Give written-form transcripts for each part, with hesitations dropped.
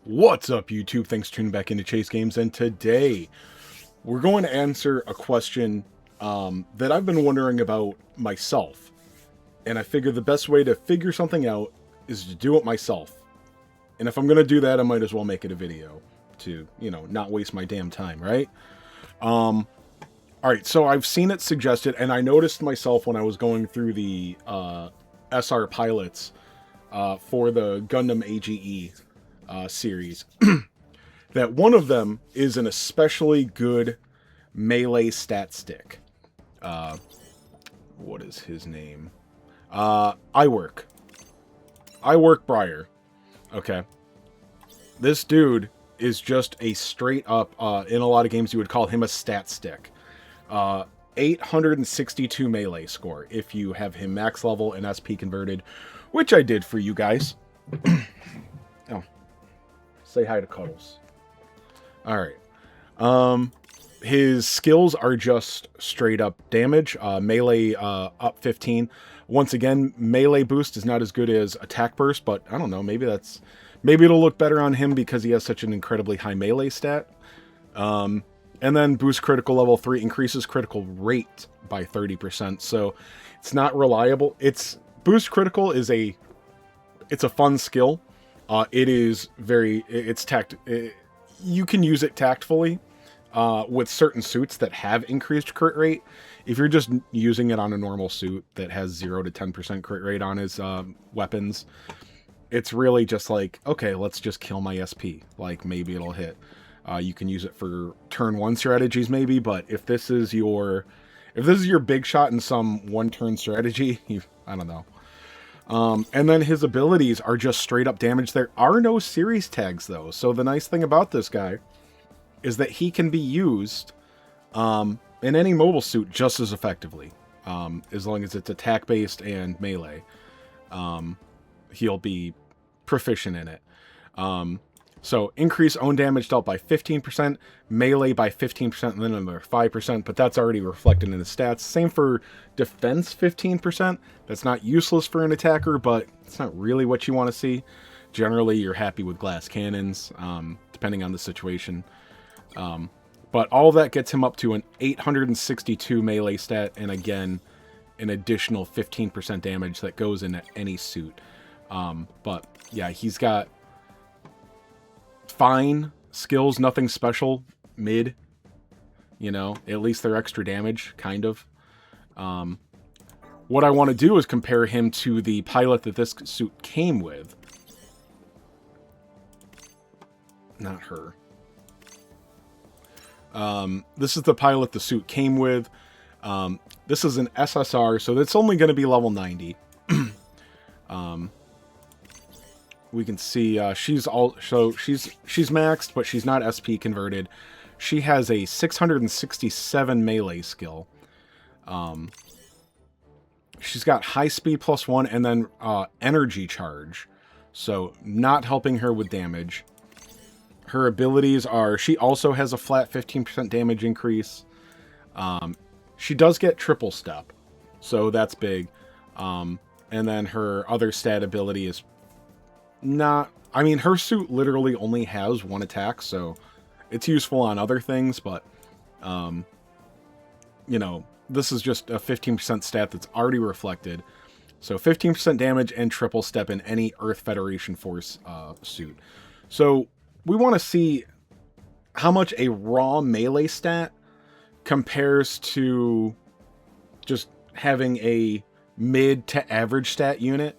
What's up, YouTube? Thanks for tuning back into Chase Games, and today we're going to answer a question that I've been wondering about myself, and I figure the best way to figure something out is to do it myself. And if I'm going to do that, I might as well make it a video to, not waste my damn time, right? All right, so I've seen it suggested, and I noticed myself when I was going through the SR pilots for the Gundam AGE series that one of them is an especially good melee stat stick. What is his name? Iwork Briar. Okay. This dude is just a straight up, in a lot of games you would call him a stat stick. 862 melee score if you have him max level and SP converted, which I did for you guys. Oh, say hi to Cuddles. All right. His skills are just straight up damage. Melee up 15. Once again, melee boost is not as good as attack burst, but I don't know. Maybe it'll look better on him because he has such an incredibly high melee stat. And then boost critical level 3 increases critical rate by 30%. So it's not reliable. Boost critical is a fun skill. You can use it tactfully with certain suits that have increased crit rate. If you're just using it on a normal suit that has 0 to 10% crit rate on his weapons, it's really just like, okay, let's just kill my SP. Like, maybe it'll hit. You can use it for turn 1 strategies maybe, but if this is your big shot in some one-turn strategy, I don't know. And then his abilities are just straight up damage. There are no series tags though. So the nice thing about this guy is that he can be used in any mobile suit just as effectively. As long as it's attack based and melee. He'll be proficient in it. So increase own damage dealt by 15%, melee by 15%, and then another 5%, but that's already reflected in the stats. Same for defense 15%. That's not useless for an attacker, but it's not really what you want to see. Generally, you're happy with glass cannons, depending on the situation. But all that gets him up to an 862 melee stat, and again, an additional 15% damage that goes into any suit. But yeah, he's got fine skills, nothing special, mid, at least they're extra damage, kind of. What I want to do is compare him to the pilot that this suit came with. Not her. This is the pilot the suit came with. This is an SSR, so it's only going to be level 90. We can see she's maxed, but she's not SP converted. She has a 667 melee skill. She's got high speed +1 and then energy charge, so not helping her with damage. Her abilities are, she also has a flat 15% damage increase. She does get triple step, so that's big. And then her other stat ability is her suit literally only has one attack, so it's useful on other things, but, this is just a 15% stat that's already reflected. So 15% damage and triple step in any Earth Federation Force suit. So we want to see how much a raw melee stat compares to just having a mid to average stat unit.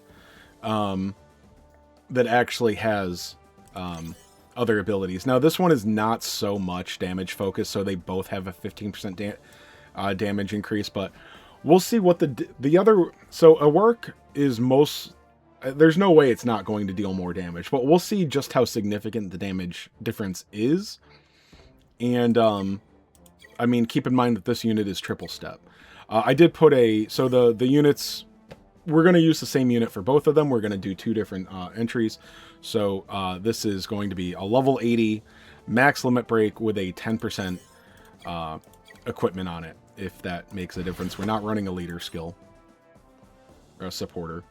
That actually has other abilities. Now, this one is not so much damage focused, so they both have a 15% damage increase, but we'll see what the other... So, a work is there's no way it's not going to deal more damage, but we'll see just how significant the damage difference is. And, keep in mind that this unit is triple step. I did put so the units... We're going to use the same unit for both of them. We're going to do 2 different entries. So this is going to be a level 80 max limit break with a 10% equipment on it, if that makes a difference. We're not running a leader skill or a supporter.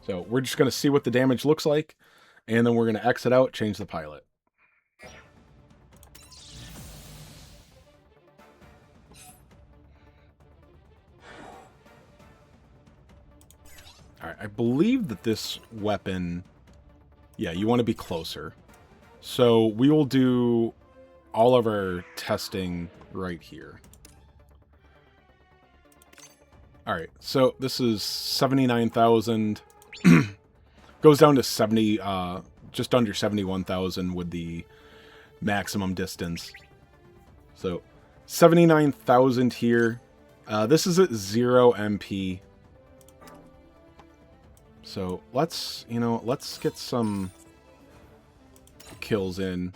So we're just going to see what the damage looks like. And then we're going to exit out, change the pilot. All right, I believe that this weapon... Yeah, you want to be closer. So we will do all of our testing right here. All right, so this is 79,000. Goes down to 70, just under 71,000 with the maximum distance. So 79,000 here. This is at 0 MP. So let's get some kills in.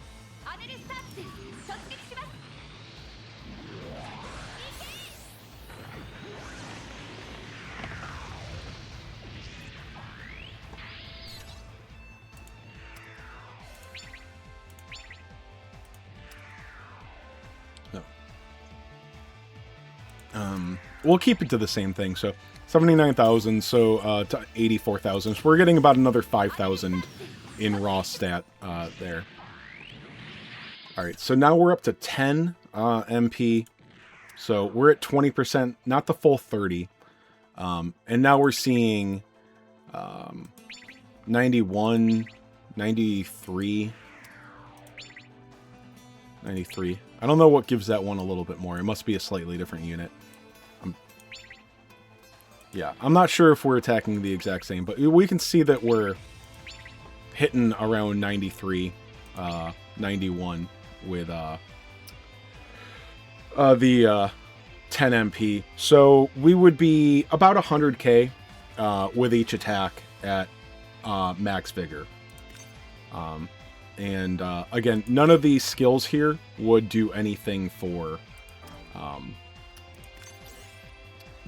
We'll keep it to the same thing. So 79,000, so to 84,000. So we're getting about another 5,000 in raw stat there. All right, so now we're up to 10 MP. So we're at 20%, not the full 30. And now we're seeing 91, 93. 93. I don't know what gives that one a little bit more. It must be a slightly different unit. Yeah, I'm not sure if we're attacking the exact same, but we can see that we're hitting around 93, 91 with the 10 MP. So we would be about 100k with each attack at max vigor. And again, none of these skills here would do anything for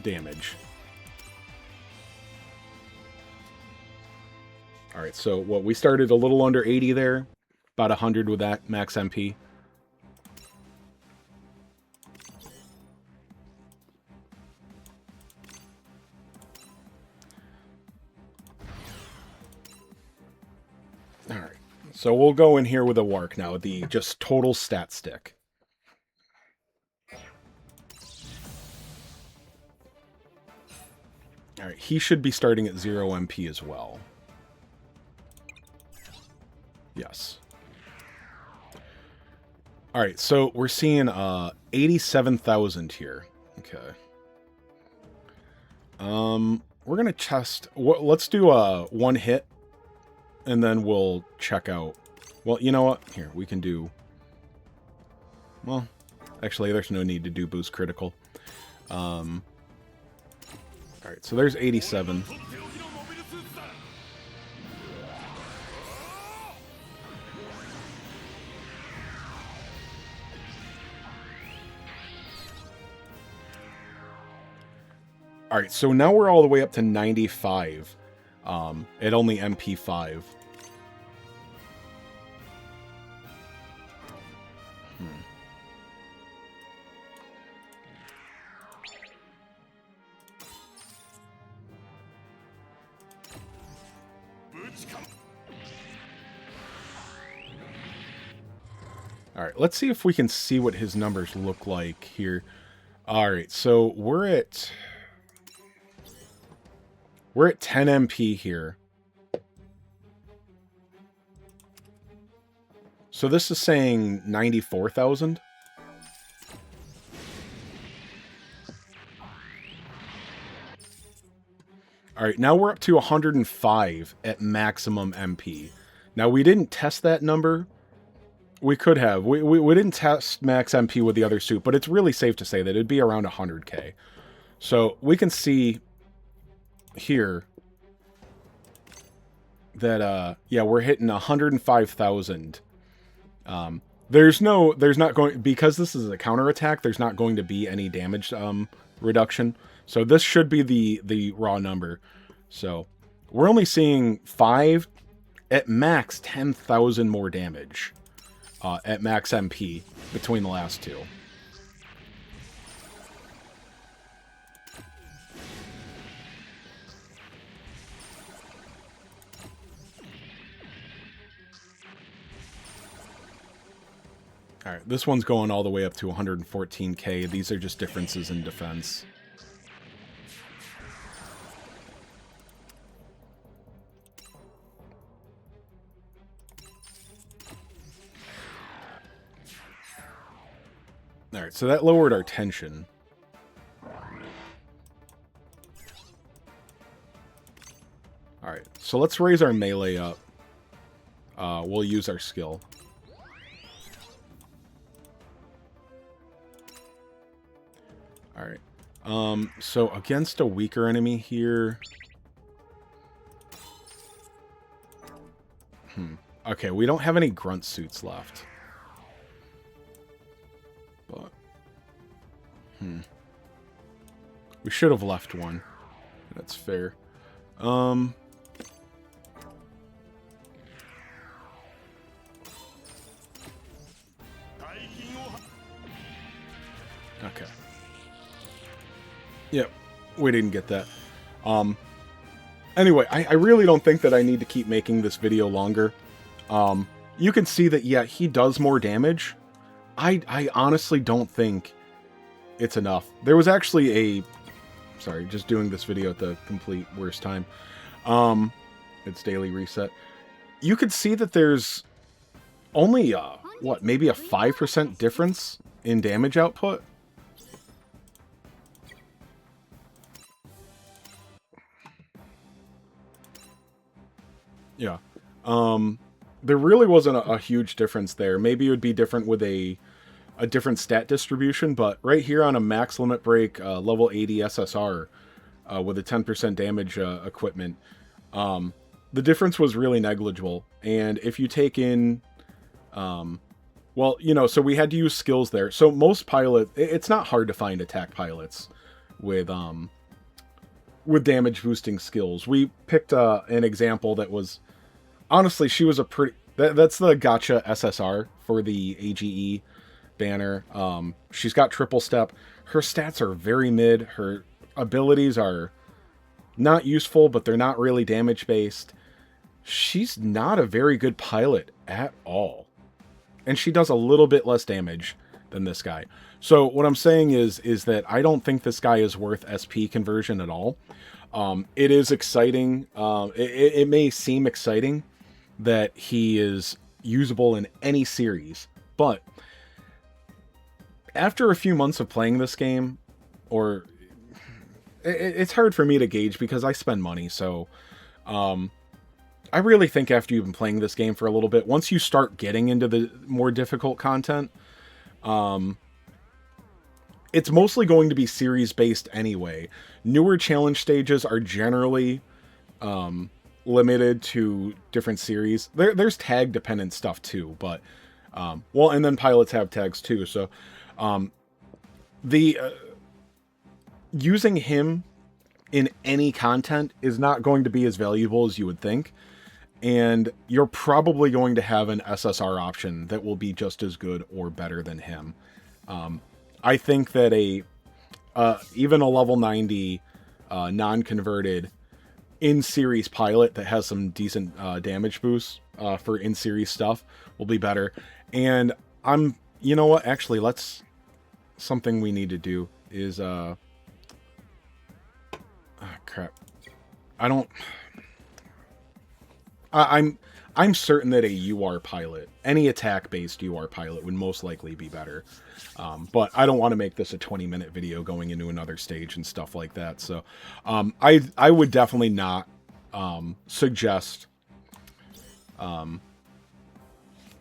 damage. All right, so what we started a little under 80 there, about 100 with that max MP. All right, so we'll go in here with a Wark now, the just total stat stick. All right, he should be starting at 0 MP as well. Yes. All right, so we're seeing 87,000 here. Okay. We're gonna test. Let's do a one hit, and then we'll check out. Well, you know what? Here we can do. Well, actually, there's no need to do boost critical. All right, so there's 87. All right, so now we're all the way up to 95 at only MP5. All right, let's see if we can see what his numbers look like here. All right, so we're at 10 MP here. So this is saying 94,000. All right, now we're up to 105 at maximum MP. Now, we didn't test that number. We could have. We didn't test max MP with the other suit, but it's really safe to say that it'd be around 100k. So we can see here that, yeah, we're hitting 105,000. There's not going, because this is a counterattack, there's not going to be any damage reduction. So this should be the raw number. So we're only seeing 5 at max 10,000 more damage at max MP between the last two. All right, this one's going all the way up to 114k. These are just differences in defense. All right, so that lowered our tension. All right, so let's raise our melee up. We'll use our skill. All right. So against a weaker enemy here. Okay, we don't have any grunt suits left. But we should have left one. That's fair. Okay. Yep, we didn't get that. Anyway, I really don't think that I need to keep making this video longer. You can see that, yeah, he does more damage. I honestly don't think it's enough. There was actually a... Sorry, just doing this video at the complete worst time. It's daily reset. You could see that there's only, what, maybe a 5% difference in damage output? Yeah. There really wasn't a huge difference there. Maybe it would be different with a different stat distribution, but right here on a max limit break, level 80 SSR, with a 10% damage equipment, the difference was really negligible. And if you take in, well, you know, so we had to use skills there. So most it's not hard to find attack pilots with damage boosting skills. We picked an example that was, honestly, she was a pretty... That's the Gotcha SSR for the AGE banner. She's got triple step. Her stats are very mid. Her abilities are not useful, but they're not really damage based. She's not a very good pilot at all. And she does a little bit less damage than this guy. So what I'm saying is that I don't think this guy is worth SP conversion at all. It is exciting. It may seem exciting that he is usable in any series, but after a few months of playing this game, or it's hard for me to gauge because I spend money, so I really think after you've been playing this game for a little bit, once you start getting into the more difficult content, it's mostly going to be series based anyway. Newer challenge stages are generally limited to different series. There's tag dependent stuff too, but well, and then pilots have tags too, so using him in any content is not going to be as valuable as you would think, and you're probably going to have an SSR option that will be just as good or better than him. I think that even a level 90 non-converted in-series pilot that has some decent damage boosts for in-series stuff will be better. And you know what? Actually, something we need to do is, oh, crap. I'm certain that a UR pilot, any attack-based UR pilot, would most likely be better. But I don't want to make this a 20-minute video going into another stage and stuff like that. So I would definitely not suggest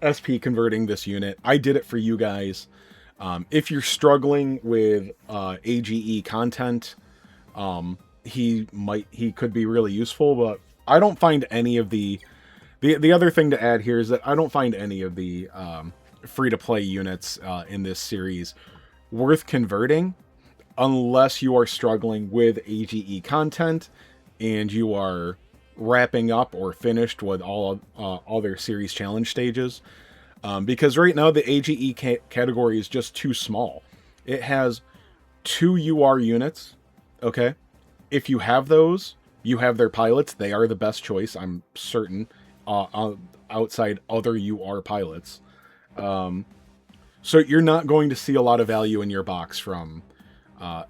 SP converting this unit. I did it for you guys. If you're struggling with AGE content, he could be really useful, but I don't find any of the other thing to add here is that I don't find any of the free-to-play units in this series worth converting unless you are struggling with AGE content and you are wrapping up or finished with all their series challenge stages. Because right now the AGE category is just too small. It has 2 UR units, okay? If you have those, you have their pilots. They are the best choice, I'm certain, outside other UR pilots. So you're not going to see a lot of value in your box from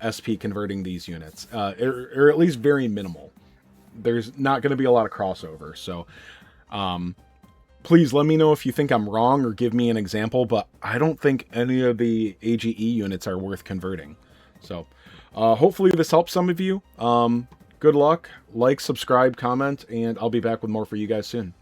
SP converting these units, or at least very minimal. There's not going to be a lot of crossover. So please let me know if you think I'm wrong or give me an example, but I don't think any of the AGE units are worth converting. So hopefully this helps some of you. Good luck, like, subscribe, comment, and I'll be back with more for you guys soon.